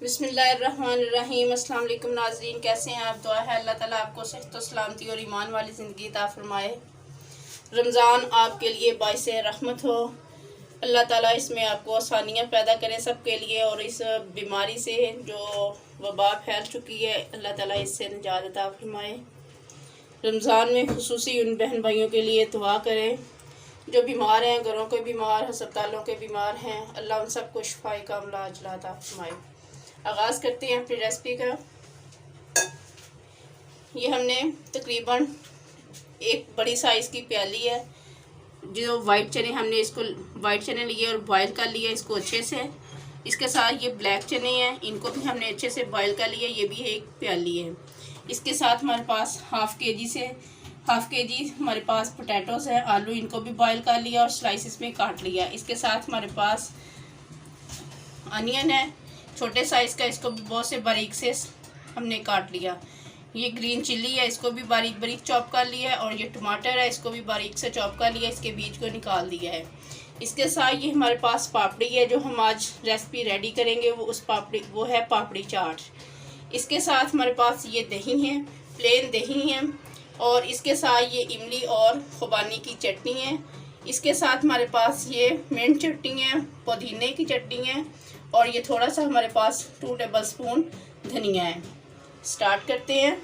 बिस्मिल्लाहिर्रहमानिर्रहीम। अस्सलाम वालेकुम नाज़रीन, कैसे हैं आप? दुआ है अल्लाह ताला आपको सेहत व सलामती और ईमान वाली ज़िंदगी अता फरमाए। रमज़ान आपके लिए बाइस रहमत हो। अल्लाह ताला इसमें आपको आसानियाँ पैदा करें सबके लिए, और इस बीमारी से जो वबा फैल चुकी है अल्लाह ताला इससे निजात अता फरमाए। रमज़ान में खुसूसी उन बहन भाइयों के लिए दुआ करें जो बीमार हैं, घरों के बीमार, हस्पतालों के बीमार हैं। अल्लाह उन सबको शिफाए कामिला अजला अता फरमाए। आगाज़ करते हैं अपनी रेसिपी का। ये हमने तकरीबन एक बड़ी साइज़ की प्याली है, जो वाइट चने, हमने इसको वाइट चने लिए और बॉयल कर लिया इसको अच्छे से। इसके साथ ये ब्लैक चने हैं, इनको भी हमने अच्छे से बॉयल कर लिया, ये भी एक प्याली है। इसके साथ हमारे पास हाफ़ के जी हमारे पास पोटैटोज़ हैं, आलू, इनको भी बॉयल कर लिया और स्लाइसिस में काट लिया। इसके साथ हमारे पास अनियन है छोटे साइज़ का, इसको भी बहुत से बारीक से हमने काट लिया। ये ग्रीन चिल्ली है, इसको भी बारीक बारीक चॉप कर लिया है, और ये टमाटर है, इसको भी बारीक से चॉप कर लिया, इसके बीज को निकाल दिया है। इसके साथ ये हमारे पास पापड़ी है, जो हम आज रेसिपी रेडी करेंगे वो है पापड़ी चाट। इसके साथ हमारे पास ये दही है, प्लेन दही है, और इसके साथ ये इमली और खुबानी की चटनी है। इसके साथ हमारे पास ये मिंट चटनी है, पुदीने की चटनी है, और ये थोड़ा सा हमारे पास 2 टेबलस्पून धनिया है। स्टार्ट करते हैं।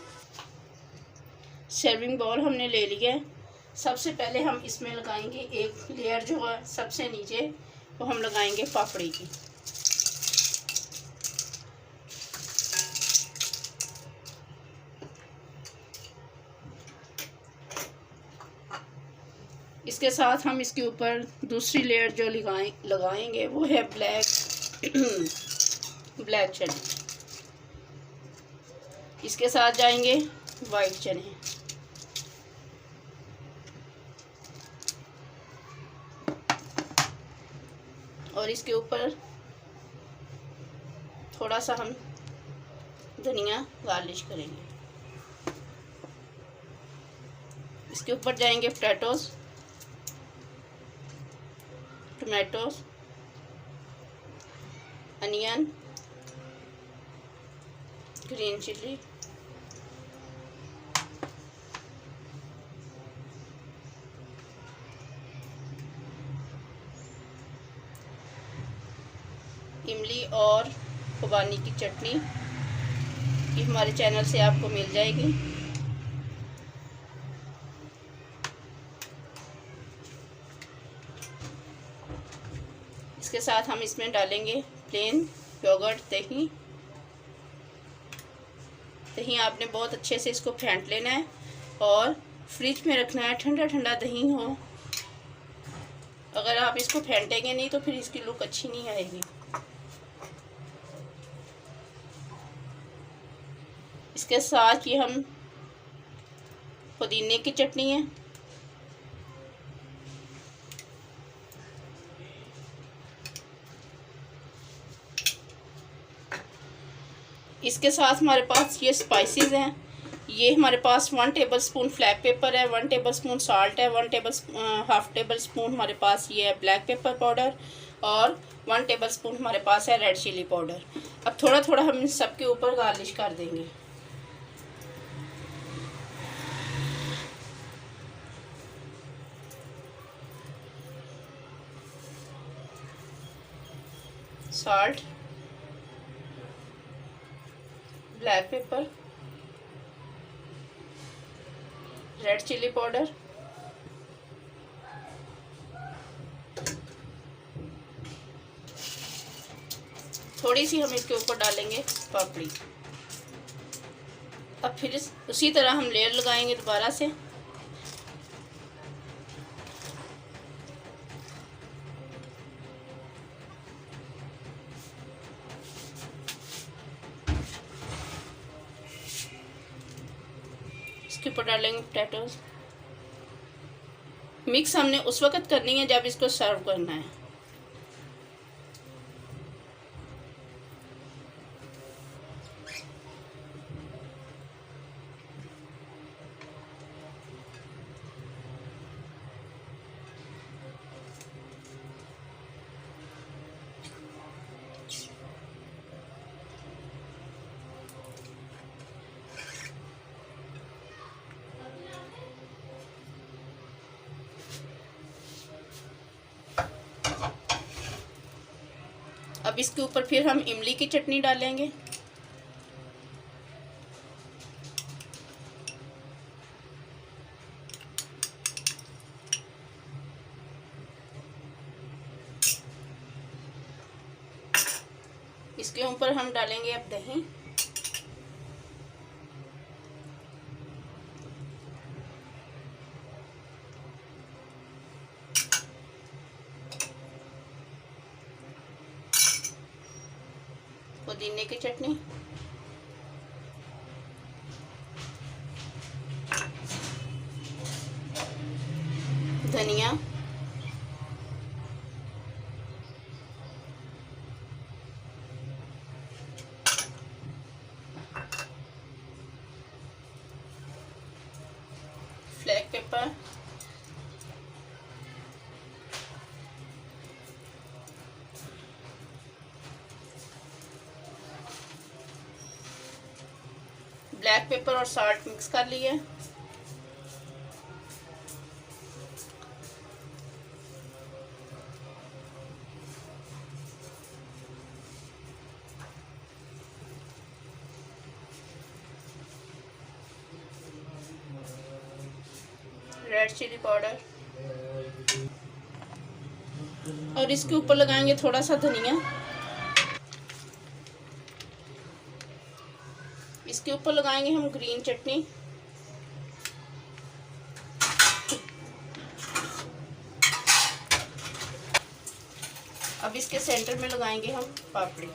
सर्विंग बाउल हमने ले लिया है। सबसे पहले हम इसमें लगाएंगे एक लेयर, जो है सबसे नीचे, वो हम लगाएंगे पापड़ी की। इसके साथ हम इसके ऊपर दूसरी लेयर जो लगाएंगे वो है ब्लैक चने। इसके साथ जाएंगे वाइट चने, और इसके ऊपर थोड़ा सा हम धनिया गार्निश करेंगे। इसके ऊपर जाएंगे potatoes, tomatoes, onion, green chilli, इमली और खुबानी की चटनी, ये हमारे चैनल से आपको मिल जाएगी। इसके साथ हम इसमें डालेंगे प्लेन योगर्ट दही। आपने बहुत अच्छे से इसको फेंट लेना है और फ्रिज में रखना है, ठंडा ठंडा दही हो। अगर आप इसको फेंटेंगे नहीं तो फिर इसकी लुक अच्छी नहीं आएगी। इसके साथ ये हम पुदीने की चटनी है, इसके साथ हमारे पास ये स्पाइसेस हैं। ये हमारे पास 1 टेबलस्पून फ्लैग पेपर है, 1 टेबलस्पून साल्ट है, हाफ टेबल स्पून हमारे पास ये है ब्लैक पेपर पाउडर, और 1 टेबलस्पून हमारे पास है रेड चिली पाउडर। अब थोड़ा थोड़ा हम इन सब के ऊपर गार्निश कर देंगे। Salt, black pepper, red chilli powder, थोड़ी सी हम इसके ऊपर डालेंगे पापड़ी। अब फिर उसी तरह हम लेयर लगाएंगे दोबारा से। इसके ऊपर डालेंगे पोटैटोज। मिक्स हमने उस वक्त करनी है जब इसको सर्व करना है। अब इसके ऊपर फिर हम इमली की चटनी डालेंगे। इसके ऊपर हम डालेंगे अब दही। पुदीने की चटनी, धनिया, ब्लैक पेपर, ब्लैक पेपर और साल्ट मिक्स कर लिए। रेड चिली पाउडर और इसके ऊपर लगाएंगे थोड़ा सा धनिया। इसके ऊपर लगाएंगे हम ग्रीन चटनी। अब इसके सेंटर में लगाएंगे हम पापड़ी।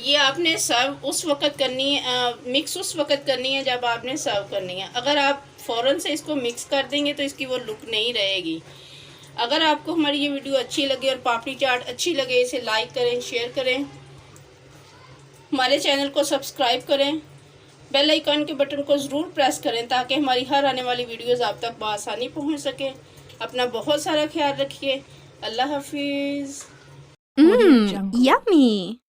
ये आपने सर्व उस वक़्त करनी है, मिक्स उस वक़्त करनी है जब आपने सर्व करनी है। अगर आप फ़ौरन से इसको मिक्स कर देंगे तो इसकी वो लुक नहीं रहेगी। अगर आपको हमारी ये वीडियो अच्छी लगे और पापड़ी चाट अच्छी लगे, इसे लाइक करें, शेयर करें, हमारे चैनल को सब्सक्राइब करें, बेल आइकन के बटन को ज़रूर प्रेस करें ताकि हमारी हर आने वाली वीडियोज़ आप तक बआसानी पहुँच सके। अपना बहुत सारा ख्याल रखिए। अल्लाह हाफिज़। Yummy.